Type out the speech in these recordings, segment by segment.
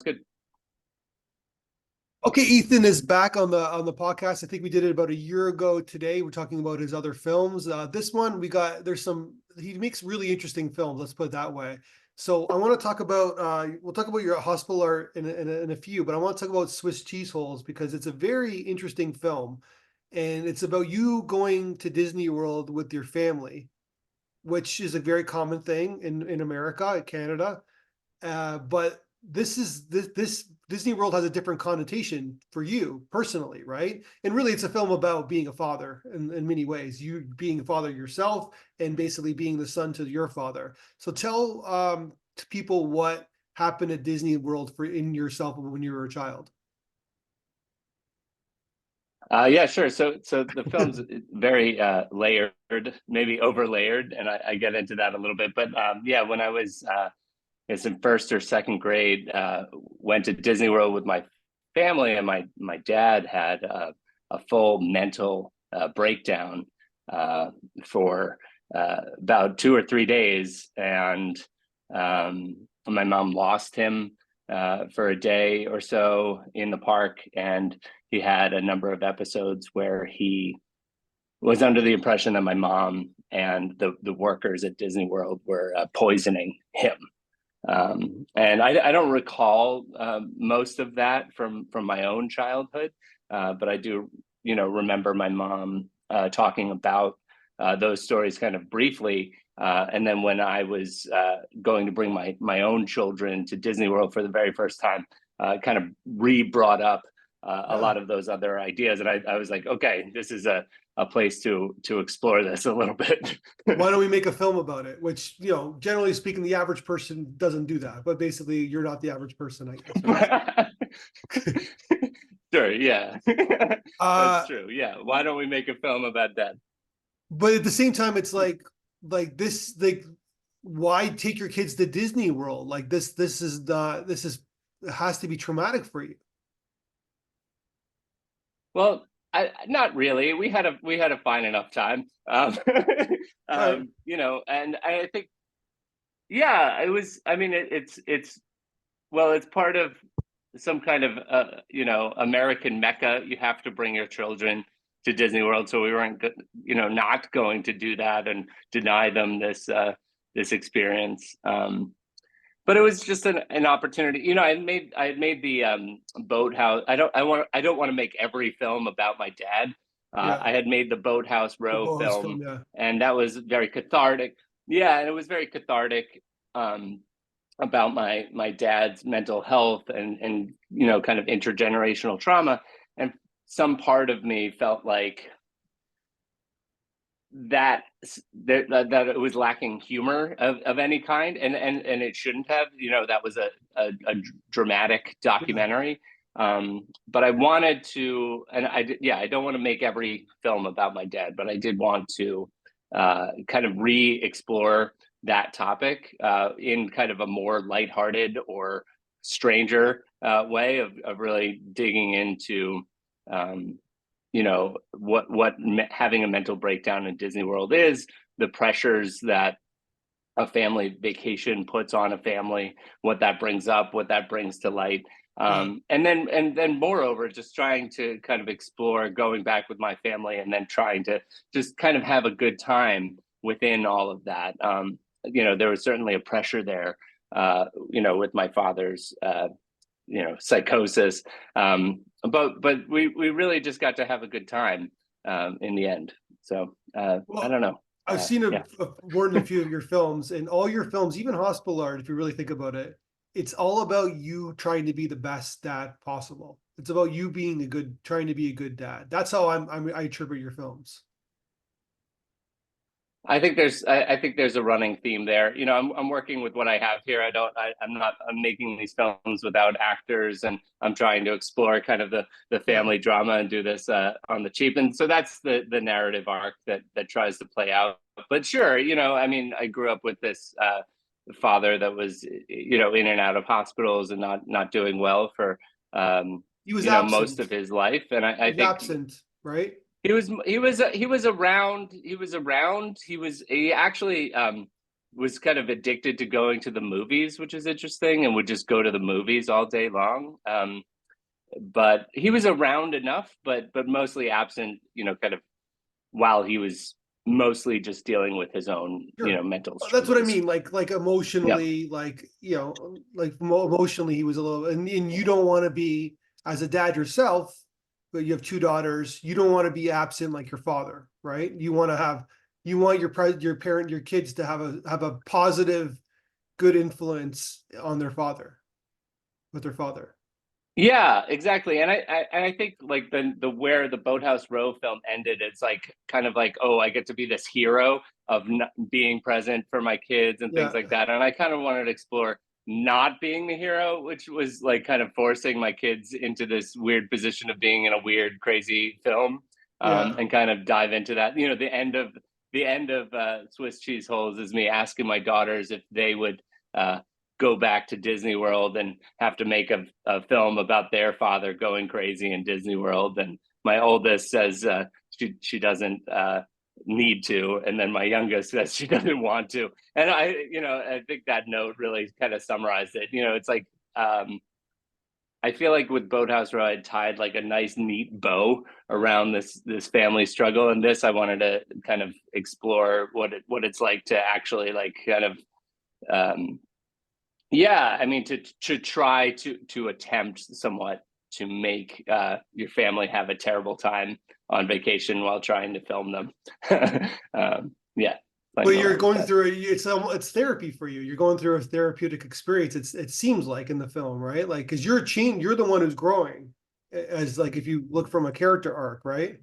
Good. Okay, Ethan is back on the podcast. I think we did it about a year ago today. We're talking about his other films. This one he makes really interesting films. Let's put it that way. So I want to talk about we'll talk about your hospital art in a few, but I want to talk about Swiss Cheese Holes because it's a very interesting film, and it's about you going to Disney World with your family, which is a very common thing in America, Canada. But this Disney World has a different connotation for you personally, right? And really, it's a film about being a father in many ways. You being a father yourself, and basically being the son to your father. So tell to people what happened at Disney World for in yourself when you were a child. Yeah, sure. So the film's very layered, maybe over layered, and I get into that a little bit. But yeah, when I was in first or second grade, went to Disney World with my family, and my dad had a full mental breakdown for about 2 or 3 days, and my mom lost him for a day or so in the park, and he had a number of episodes where he was under the impression that my mom and the workers at Disney World were poisoning him. And I don't recall most of that from my own childhood, but I do, remember my mom talking about those stories kind of briefly. And then when I was going to bring my own children to Disney World for the very first time, kind of re-brought up a Yeah. lot of those other ideas. And I was like, okay, this is a place to explore this a little bit. Why don't we make a film about it? Which, generally speaking, the average person doesn't do that. But basically, you're not the average person, I guess, right? Sure, yeah. That's uh, true. Yeah. Why don't we make a film about that? but at the same time, it's like this, like, why take your kids to Disney World? Like this is it has to be traumatic for you. Well, not really. We had a fine enough time. All right. And I think, yeah, it was. I mean, it's well, it's part of some kind of American mecca. You have to bring your children to Disney World, so we weren't not going to do that and deny them this experience. But it was just an opportunity. I had made the boathouse. I don't want to make every film about my dad. Yeah. I had made the Boathouse The Row Boas film. film, Yeah. and that was very cathartic. Yeah, and it was very cathartic. Um, about my dad's mental health and kind of intergenerational trauma, and some part of me felt like that that it was lacking humor of any kind, and it shouldn't have. That was a dramatic Yeah. documentary. But I wanted to, and I don't want to make every film about my dad, but I did want to kind of re-explore that topic in kind of a more lighthearted or stranger way of really digging into um, what having a mental breakdown in Disney World is, the pressures that a family vacation puts on a family, what that brings up, what that brings to light. Yeah. And then moreover, just trying to kind of explore going back with my family, and then trying to just kind of have a good time within all of that. There was certainly a pressure there, with my father's psychosis. But we really just got to have a good time in the end. So I Well, don't know. I've seen Yeah. more than a few of your films, and all your films, even Hospital Art, if you really think about it, it's all about you trying to be the best dad possible. It's about you being trying to be a good dad. That's how I attribute your films. I think there's a running theme there. I'm working with what I have here. I'm making these films without actors, and I'm trying to explore kind of the Yeah. family drama and do this on the cheap. And so that's the narrative arc that tries to play out. But sure, I mean, I grew up with this father that was in and out of hospitals and not doing well for He was most absent. of his life. And He I was think absent, right? he was around. He actually was kind of addicted to going to the movies, which is interesting, and would just go to the movies all day long. But he was around enough, but mostly absent, kind of while he was mostly just dealing with his own, Sure. mental That's what I struggles. mean. Like emotionally, emotionally, he was a little, and you don't want to be, as a dad yourself, but you have two daughters, you don't want to be absent like your father, right? You want your kids to have a positive, good influence on their father, with their father. Yeah, exactly. And I think like the where the Boathouse Row film ended, it's like kind of like, oh, I get to be this hero of being present for my kids and things Yeah, like that. And I kind of wanted to explore not being the hero, which was like kind of forcing my kids into this weird position of being in a weird, crazy film, yeah. and kind of dive into that. The end of Swiss Cheese Holes is me asking my daughters if they would go back to Disney World and have to make a film about their father going crazy in Disney World. And my oldest says she doesn't need to, and then my youngest says she doesn't want to. And I think that note really kind of summarized it. It's like I feel like with Boathouse Row, I tied like a nice, neat bow around this family struggle, and this I wanted to kind of explore what it's like to actually like kind of yeah, I mean to try to attempt somewhat to make your family have a terrible time on vacation while trying to film them. Yeah, But you're going through it's therapy for you. You're going through a therapeutic experience. It seems like in the film, right? Like, because you're the one who's growing, as like if you look from a character arc, right?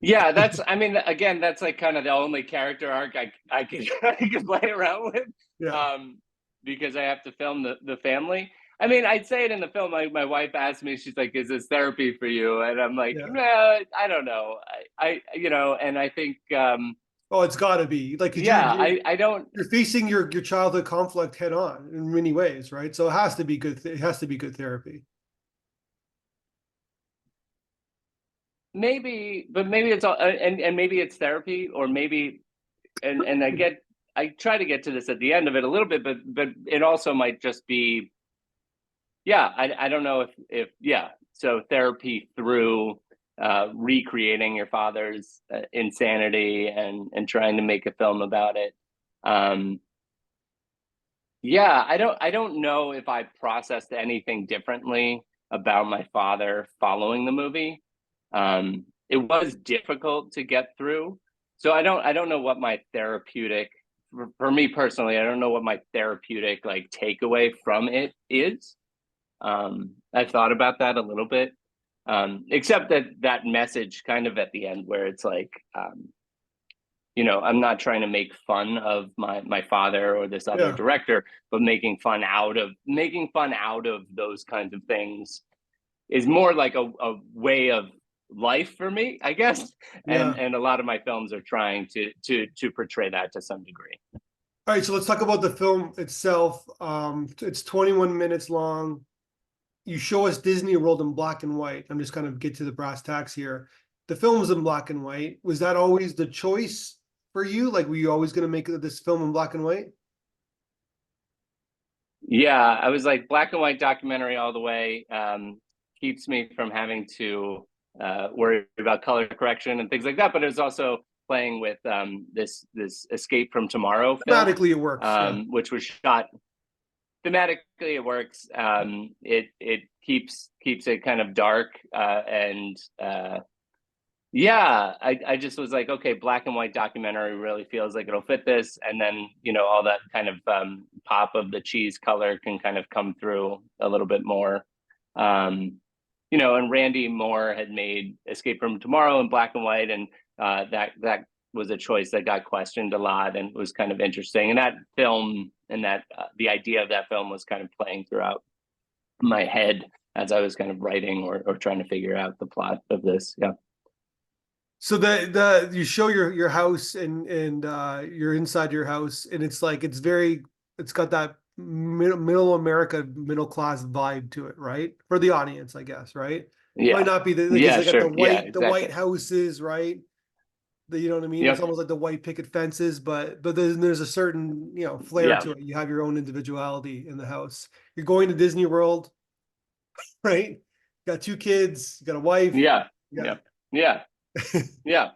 Yeah, I mean, again, that's like kind of the only character arc I could I could play around with, Yeah, um, because I have to film the family. I mean, I'd say it in the film. My wife asked me, she's like, "Is this therapy for you?" And I'm like, yeah. "No, I don't know. And I think, Oh, it's got to be like, because yeah, I don't. you're facing your childhood conflict head on in many ways, right? So it has to be good. It has to be good therapy. Maybe, but maybe it's all, and maybe it's therapy, or maybe, and I try to get to this at the end of it a little bit, but it also might just be, yeah, I don't know if yeah, so therapy through recreating your father's insanity and trying to make a film about it. Um, yeah, I don't know if I processed anything differently about my father following the movie. It was difficult to get through. So I don't know what my therapeutic, for me personally, I don't know what my therapeutic like takeaway from it is. I thought about that a little bit. Except that message kind of at the end where it's like, I'm not trying to make fun of my father or this other Yeah, director, but making fun out of those kinds of things is more like a way of life for me, I guess. And yeah. and a lot of my films are trying to portray that to some degree. All right, so let's talk about the film itself. It's 21 minutes long. You show us Disney World in black and white. I'm just kind of get to the brass tacks here. The film was in black and white. Was that always the choice for you? Like, were you always going to make this film in black and white? Yeah, I was like black and white documentary all the way. Keeps me from having to worry about color correction and things like that. But it was also playing with this Escape from Tomorrow film, Thematically, it works. Yeah, which was shot thematically. It works. It keeps it kind of dark, and yeah, I just was like, okay, black and white documentary really feels like it'll fit this. And then, all that kind of pop of the cheese color can kind of come through a little bit more. And Randy Moore had made Escape from Tomorrow in black and white, and that was a choice that got questioned a lot and was kind of interesting. And that film and that the idea of that film was kind of playing throughout my head as I was kind of writing or trying to figure out the plot of this. Yeah. so the you show your house, and you're inside your house, and it's like it's got that middle America, middle class vibe to it, right? For the audience, I guess, right? Might Yeah. not be the, like, it's Yeah, like got sure. Yeah, the white exactly. houses, right? You know what I mean? It's Yep. almost like the white picket fences, but then there's a certain, you know, flair Yeah. to it. You have your own individuality in the house. You're going to Disney World, right? You got two kids, you got a wife. Yeah. Yeah. Yep. Yeah. Yeah.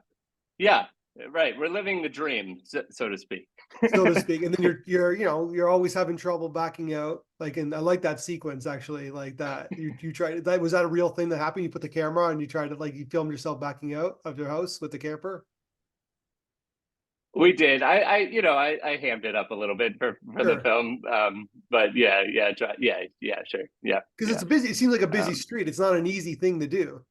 Yeah. Right. We're living the dream, so to speak. So to speak. And then you're you know, you're always having trouble backing out. Like, and I like that sequence actually, like that. You tried that, was that a real thing that happened? You put the camera and you tried to, like, you filmed yourself backing out of your house with the camper? We did. I hammed it up a little bit for the Sure. film. But yeah, sure. Yeah, Because yeah. it's busy, it seems like a busy Um, street. It's not an easy thing to do.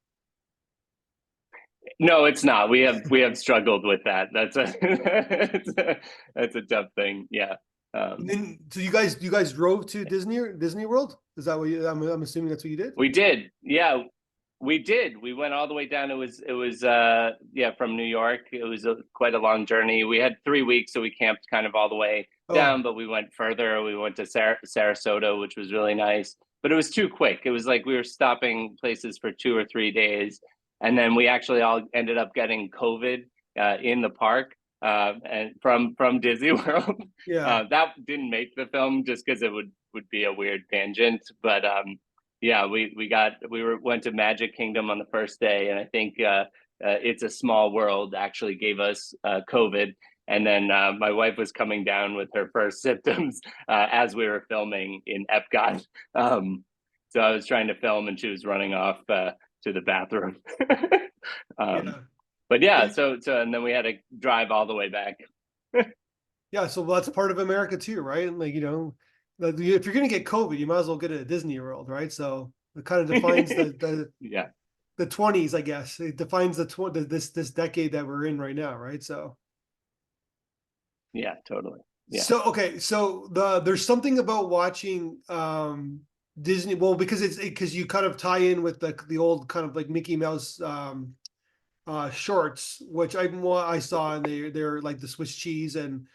no, it's not. We have struggled with that. That's a that's a tough thing. Yeah. And Um, then, so you guys drove to Disney World? Is that what you? I'm assuming that's what you did. we did. Yeah, we did. We went all the way down. It was from New York. It was quite a long journey. We had 3 weeks, so we camped kind of all the way Oh, down, but we went further. We went to Sarasota, which was really nice, but it was too quick. It was like we were stopping places for 2 or 3 days, and then we actually all ended up getting COVID in the park, and from Disney World. yeah. That didn't make the film just because it would be a weird tangent, but yeah, went to Magic Kingdom on the first day, and I think It's a Small World actually gave us COVID, and then my wife was coming down with her first symptoms as we were filming in Epcot. So I was trying to film, and she was running off to the bathroom. um, Yeah. but yeah, so and then we had to drive all the way back. Yeah. So that's part of America too, right? Like, you know, if you're gonna get COVID, you might as well get it at Disney World, right? So it kind of defines Yeah, the 20s, I guess. It defines this decade that we're in right now, right? So yeah, totally. Yeah. so okay, so there's something about watching Disney, well, because because you kind of tie in with the old kind of like Mickey Mouse shorts, which I saw, and they're like the Swiss cheese, and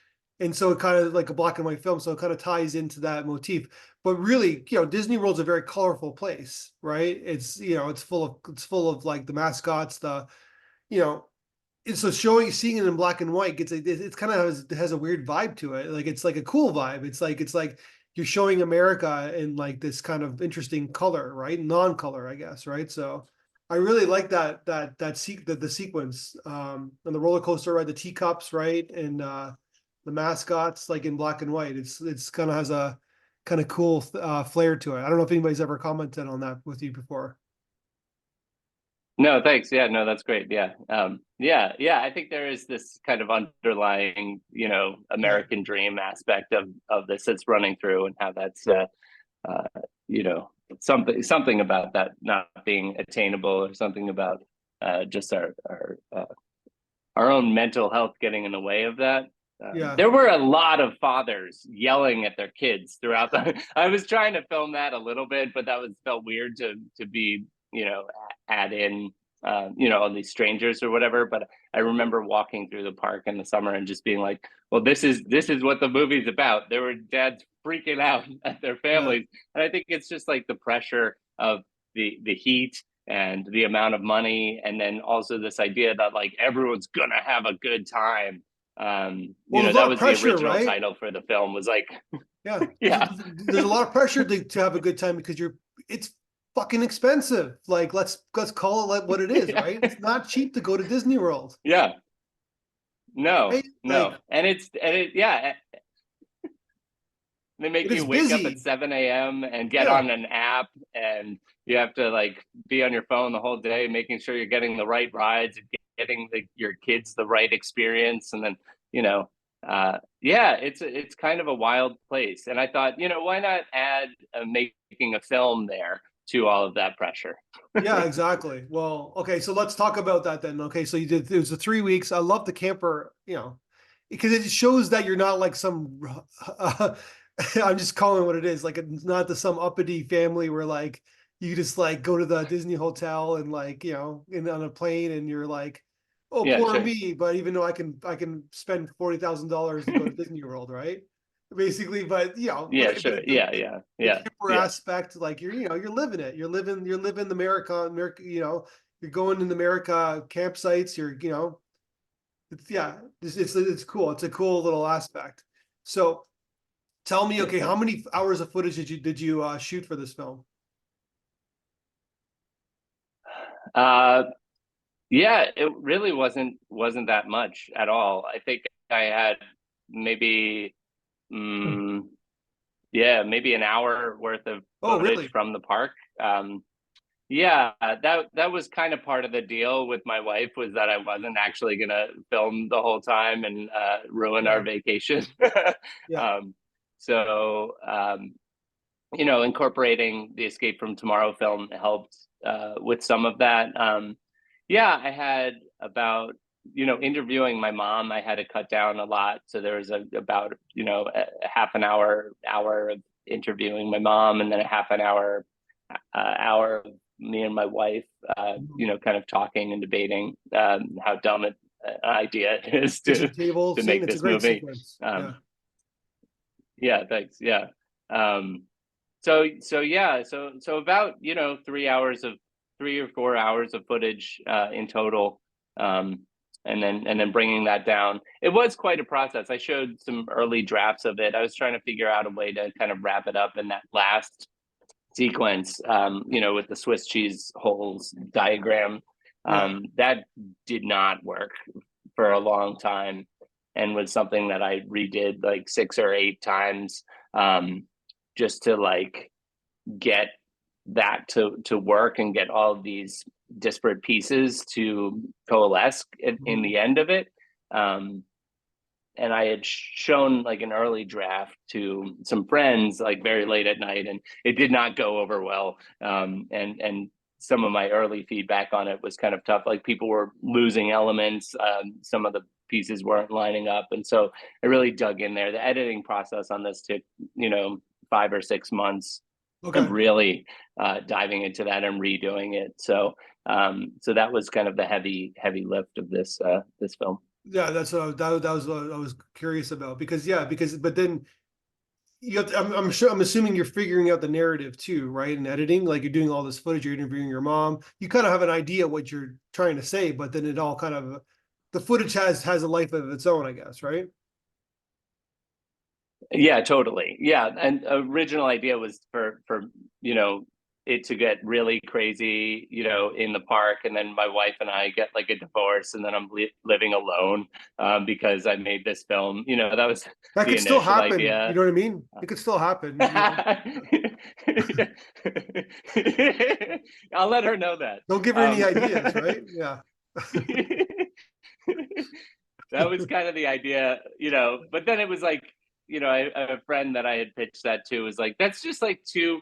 so it kind of like a black and white film, so it kind of ties into that motif. But really, you know, Disney World's a very colorful place, right? It's, you know, it's full of like the mascots, you know, and so seeing it in black and white it's kind of has a weird vibe to it. Like, it's like a cool vibe. It's like you're showing America in like this kind of interesting color, right? Non-color, I guess, right? So I really like the sequence, and the roller coaster, right? The teacups, right? And the mascots, like in black and white. It's kind of has a kind of cool flair to it. I don't know if anybody's ever commented on that with you before. No, thanks. Yeah, no, that's great. Yeah. Yeah. I think there is this kind of underlying, Yeah. American dream aspect of this that's running through, and how that's, uh, you know, something about that not being attainable, or something about just our own mental health getting in the way of that. Yeah. There were a lot of fathers yelling at their kids throughout the. I was trying to film that a little bit, but that felt weird to be, add in, all these strangers or whatever. But I remember walking through the park in the summer and just being like, "Well, this is what the movie's about." There were dads freaking out at their Yeah. families, and I think it's just like the pressure of the heat and the amount of money, and then also this idea that like everyone's gonna have a good time. Well, there's a That lot of was the pressure, original right? title for the film, was like, Yeah, yeah, there's a lot of pressure to have a good time because it's fucking expensive. Like, let's call it like what it is, yeah, right? It's not cheap to go to Disney World, yeah, no, right? Like, no, yeah, they it make is you wake up at busy. 7 a.m. and get Yeah, on an app, and you have to like be on your phone the whole day, making sure you're getting the right rides and getting your kids the right experience. And then, yeah, it's kind of a wild place. And I thought, why not add making a film there to all of that pressure? yeah, exactly. Well, okay, so let's talk about that then. Okay, so it was the 3 weeks. I love the camper, you know, because it shows that you're not like some I'm just calling it what it is. Like, it's not some uppity family where like you just like go to the Disney hotel and like, you know, on a plane, and you're like, oh, Yeah, poor sure. me. But even though I can spend $40,000 to go to Disney World, right? Basically, but you know, Yeah, okay, sure. but Yeah, the, yeah, the yeah, camper yeah. aspect, like you're living it. You're living the America, you know, you're going in the America campsites, you're, you know, it's cool. It's a cool little aspect. So tell me, okay, how many hours of footage did you shoot for this film? Uh, yeah, it really wasn't that much at all. I think I had maybe, mm, yeah, maybe an hour worth of Oh, footage really? from the park. Yeah, that was kind of part of the deal with my wife, was that I wasn't actually gonna film the whole time and ruin our Yeah, vacation. yeah. um, so incorporating the Escape from Tomorrow film helped with some of that. Yeah, I had about, interviewing my mom, I had to cut down a lot. So there was about, a half an hour of interviewing my mom, and then a half an hour of me and my wife, kind of talking and debating how dumb an idea it is Kitchen to table scene. make It's a this great movie. sequence. Yeah. Um, yeah, thanks. Yeah. Um, so yeah, so about 3 or 4 hours of footage in total, um, and then bringing that down. It was quite a process. I showed some early drafts of it. I was trying to figure out a way to kind of wrap it up in that last sequence, with the Swiss cheese holes diagram. Yeah. That did not work for a long time, and was something that I redid like 6 or 8 times, just to like get that to work and get all of these disparate pieces to coalesce in Mhm. the end of it. Um, and I had shown like an early draft to some friends like very late at night, and it did not go over well. And some of my early feedback on it was kind of tough. Like people were losing elements. Some of the pieces weren't lining up, and so I really dug in there. The editing process on this took 5 or 6 months of Okay. really diving into that and redoing it. So that was kind of the heavy lift of this film. Yeah, that was what I was curious about because but then you have to, I'm sure I'm assuming you're figuring out the narrative too, right? In editing, like you're doing all this footage, you're interviewing your mom. You kind of have an idea what you're trying to say, but then it all kind of the footage has a life of its own, I guess, right? Yeah, totally. Yeah, and original idea was for you know it to get really crazy, in the park, and then my wife and I get like a divorce, and then I'm living alone, because I made this film. That was That the could still initial happen. You idea. know what I mean? It could still happen. I'll let her know that. Don't give her any Um, ideas, right? Yeah. that was kind of the idea, but then it was like, a friend that I had pitched that to was like, that's just like too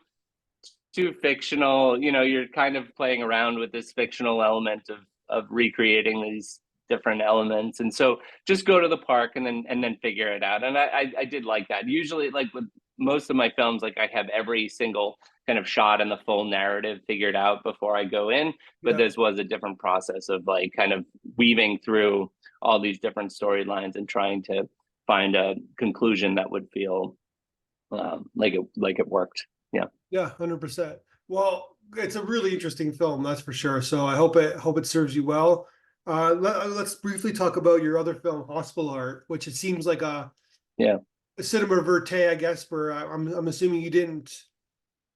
fictional. You're kind of playing around with this fictional element of recreating these different elements, and so just go to the park and then figure it out. And I did like that. Usually, like with most of my films, like I have every single kind of shot and the full narrative figured out before I go in, but Yeah. this was a different process of like kind of weaving through all these different storylines and trying to find a conclusion that would feel like it worked. Yeah. Yeah, 100%. Well, it's a really interesting film, that's for sure. So I hope it serves you well. Let's briefly talk about your other film, Hospital Art, which it seems like Yeah. a cinema verite, I guess. Where I'm assuming you didn't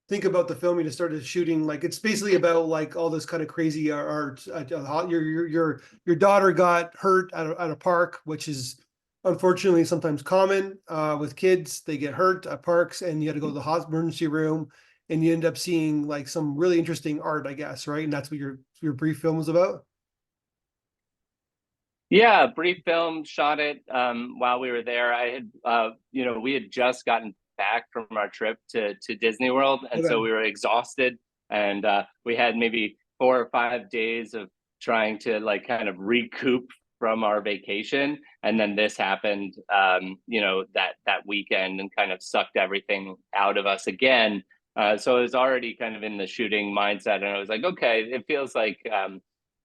think about the film, you just started shooting. Like it's basically about like all this kind of crazy art. Your daughter got hurt at a park, which is unfortunately sometimes common with kids. They get hurt at parks, and you had to go to the hospital emergency room, and you end up seeing like some really interesting art, I guess, right? And that's what your brief film was about. Yeah, brief film, shot it while we were there. We had just gotten back from our trip to Disney World, and so Okay. we were exhausted, and we had maybe 4 or 5 days of trying to like kind of recoup from our vacation, and then this happened, that weekend, and kind of sucked everything out of us again. So I was already kind of in the shooting mindset, and I was like, okay, it feels like.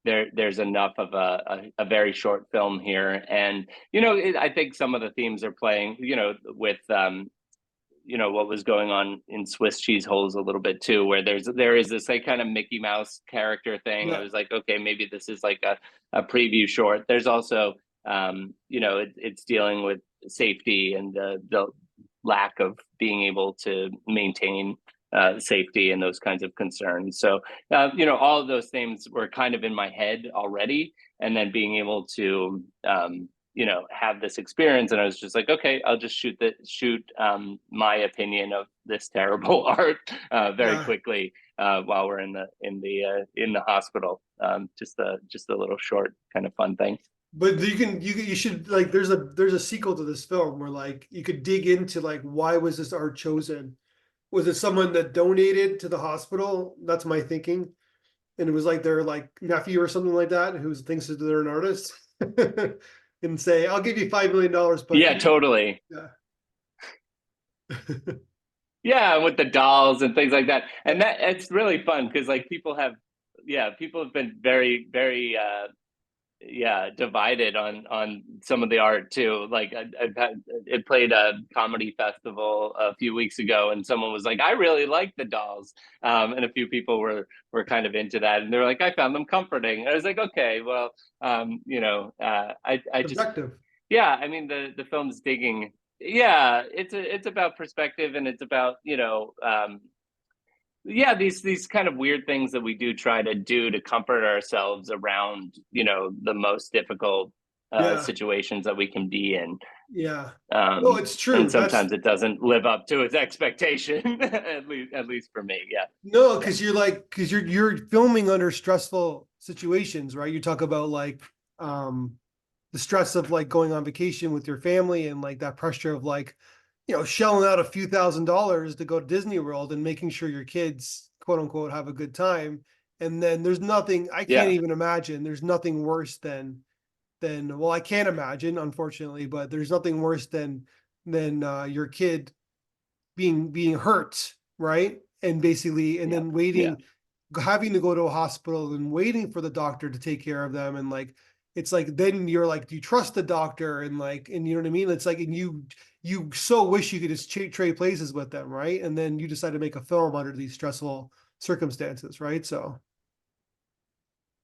There's enough of a very short film here, and I think some of the themes are playing, with what was going on in Swiss cheese holes a little bit too, where there is this like kind of Mickey Mouse character thing. I Yeah. was like, okay, maybe this is like a preview short. There's also it's dealing with safety and the lack of being able to maintain safety and those kinds of concerns. So, all of those things were kind of in my head already. And then being able to, have this experience, and I was just like, okay, I'll just shoot my opinion of this terrible art very quickly while we're in the hospital. Just a little short kind of fun thing. But you should, like, there's a sequel to this film where, like, you could dig into, like, why was this art chosen? Was it someone that donated to the hospital? That's my thinking. And it was like their, like, nephew or something like that who thinks that they're an artist and say, I'll give you $5 million. But yeah, totally. Yeah. Yeah, with the dolls and things like that. And that it's really fun because, like, people have been very, very divided on some of the art too. Like, it played a comedy festival a few weeks ago, and someone was like, I really like the dolls, and a few people were kind of into that, and they're like, I found them comforting. And I was like, okay, well, I Objective. yeah, I mean, the film's digging. Yeah, it's about perspective, and it's about these kind of weird things that we do try to do to comfort ourselves around the most difficult situations that we can be in. Yeah. No, it's true. And sometimes it doesn't live up to its expectation, at least for me. Yeah. No, because you're filming under stressful situations, right? You talk about, like, the stress of, like, going on vacation with your family, and, like, that pressure of, like, shelling out a few $1,000s to go to Disney World and making sure your kids, quote unquote, have a good time. And then there's nothing, I can't even imagine, there's nothing worse than, well, I can't imagine, unfortunately, but there's nothing worse than your kid being hurt, right? And basically, and then waiting, having to go to a hospital and waiting for the doctor to take care of them. And, like, it's like, then you're like, do you trust the doctor? And, like, and you know what I mean? It's like, and you so wish you could just trade places with them, right? And then you decide to make a film under these stressful circumstances, right? So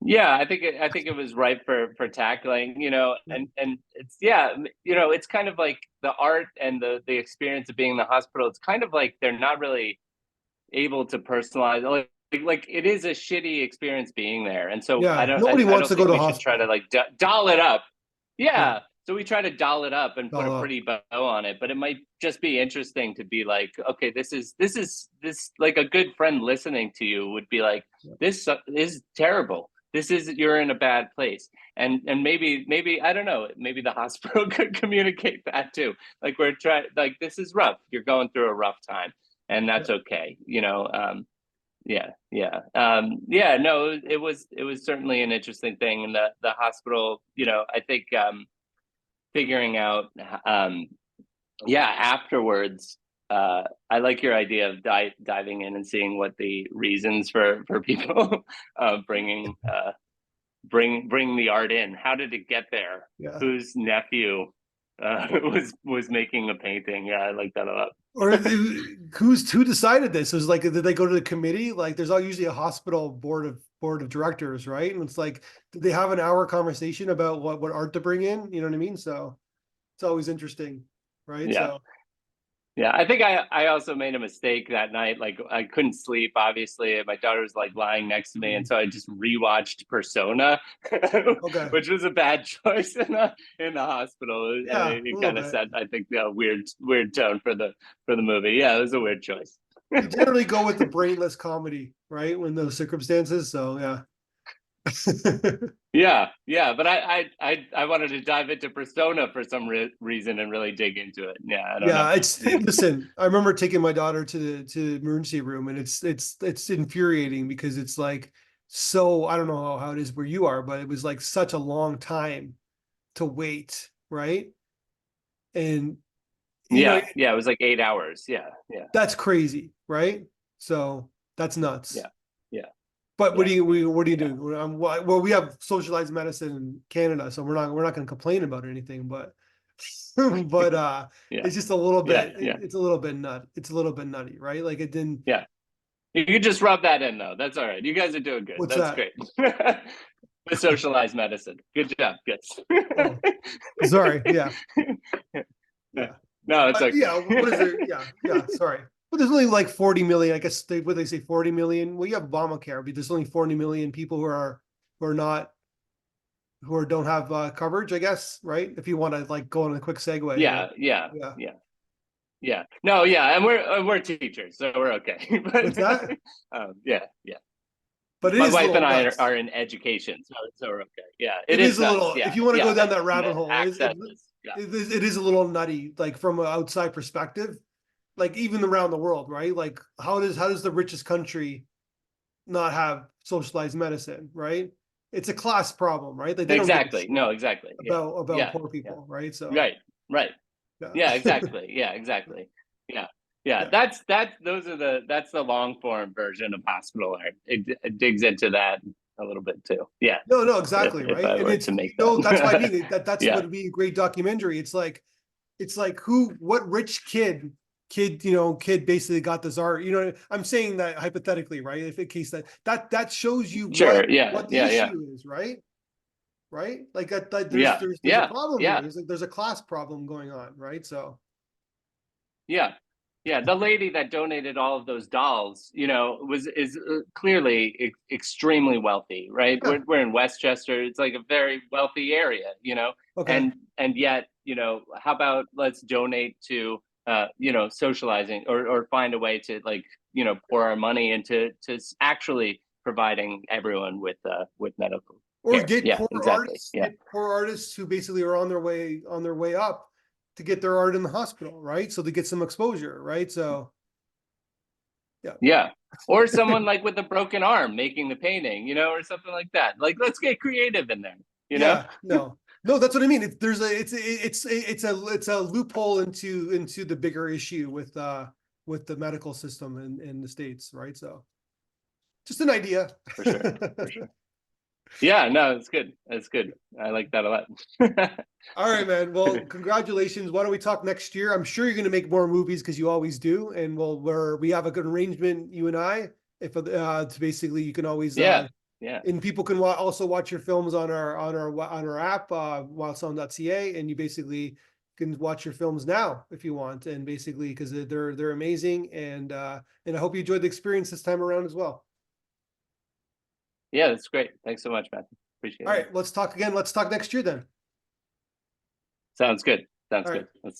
yeah, I think it was ripe for tackling, and it's it's kind of like the art and the experience of being in the hospital. It's kind of like they're not really able to personalize. Like it is a shitty experience being there, and so nobody wants to go to hospital. Try to, like, doll it up. So we try to doll it up and put a pretty bow on it, but it might just be interesting to be like, okay, this is like a good friend listening to you would be like, this is terrible. You're in a bad place. And maybe, I don't know, maybe the hospital could communicate that too. Like, this is rough. You're going through a rough time, and that's okay. No, it was certainly an interesting thing. And the hospital, I think, figuring out, afterwards, I like your idea of diving in and seeing what the reasons for people bringing the art in. How did it get there? Whose nephew was making a painting? Yeah, I like that a lot. Or who decided this? It was like, did they go to the committee? Like, there's usually a hospital board of directors, right? And it's like, did they have an hour conversation about what art to bring in? You know what I mean? So it's always interesting, right? Yeah. Yeah, I think I also made a mistake that night. Like, I couldn't sleep, obviously. My daughter was, like, lying next to me, and so I just rewatched Persona, which was a bad choice in the hospital. It kind of set, I think, a weird tone for the movie. Yeah, it was a weird choice. You generally go with the brainless comedy, right? When those circumstances. So yeah, but I wanted to dive into Persona for some reason and really dig into it. I don't know. Listen, I remember taking my daughter to the emergency room, and it's infuriating because it's like, so I don't know how it is where you are, but it was like such a long time to wait, right? And it was like 8 hours. Yeah. That's crazy, right? So that's nuts. Yeah. But what do you do? Well, we have socialized medicine in Canada, so we're not going to complain about anything. But it's just a little bit. It's a little bit nut. It's a little bit nutty, right? Like, it didn't. Yeah. You could just rub that in, though. That's all right. You guys are doing good. That's great. with socialized medicine. Good job, guys. Oh, sorry. Yeah. Yeah. No, it's okay. Yeah. What is there? Yeah. Yeah. Sorry. But there's only like 40 million. I guess what they say 40 million. Well, you have Obamacare, but there's only 40 million people who are not don't have coverage, I guess, right? If you want to like go on a quick segue. Yeah. No, yeah, and we're teachers, so we're okay. But What's that? yeah. But it My is wife and I nuts. are in education, so we're okay. Yeah, It is a nuts. little. Yeah, If you want to go down that rabbit and hole, access is, it is a little nutty, like from an outside perspective, like even around the world, right? Like how does the richest country not have socialized medicine, right? It's a class problem, right? Like they don't give a exactly. shit No, exactly. about poor people, right? So Right. yeah, Yeah, exactly. Yeah, exactly. Yeah. That's that's the long form version of hospital art. It digs into that a little bit too. Yeah. no, exactly, If right? I And were it's to make that. that's what I mean. That's Yeah. what would be a great documentary. It's like what rich kid basically got this art. I'm saying that hypothetically, right? If in case that shows you Sure. what the issue is, right? Right? Like that there's a problem here. There's a class problem going on, right? So Yeah. The lady that donated all of those dolls, is clearly extremely wealthy, right? yeah. We're in Westchester. It's like a very wealthy area, Okay. and yet, how about let's donate to, socializing or find a way to pour our money into actually providing everyone with medical Or care. Yeah, exactly. get poor artists who basically are on their way up to get their art in the hospital, right? So they get some exposure, right? So yeah. Or someone like with a broken arm making the painting, or something like that. Like, let's get creative in there, yeah, no, that's what I mean. It's a loophole into the bigger issue with the medical system in the States, right? So just an idea. For sure. Yeah, no, it's good. It's good. I like that a lot. All right, man. Well, congratulations. Why don't we talk next year? I'm sure you're going to make more movies because you always do. And we have a good arrangement, you and I, if to basically you can always yeah. And people can also watch your films on our app, wildsound.ca, and you basically can watch your films now if you want, and basically because they're amazing, and I hope you enjoyed the experience this time around as well. Yeah, that's great. Thanks so much, Matthew. Appreciate it. All right, let's talk again. Let's talk next year then. Sounds good. All right. Let's see.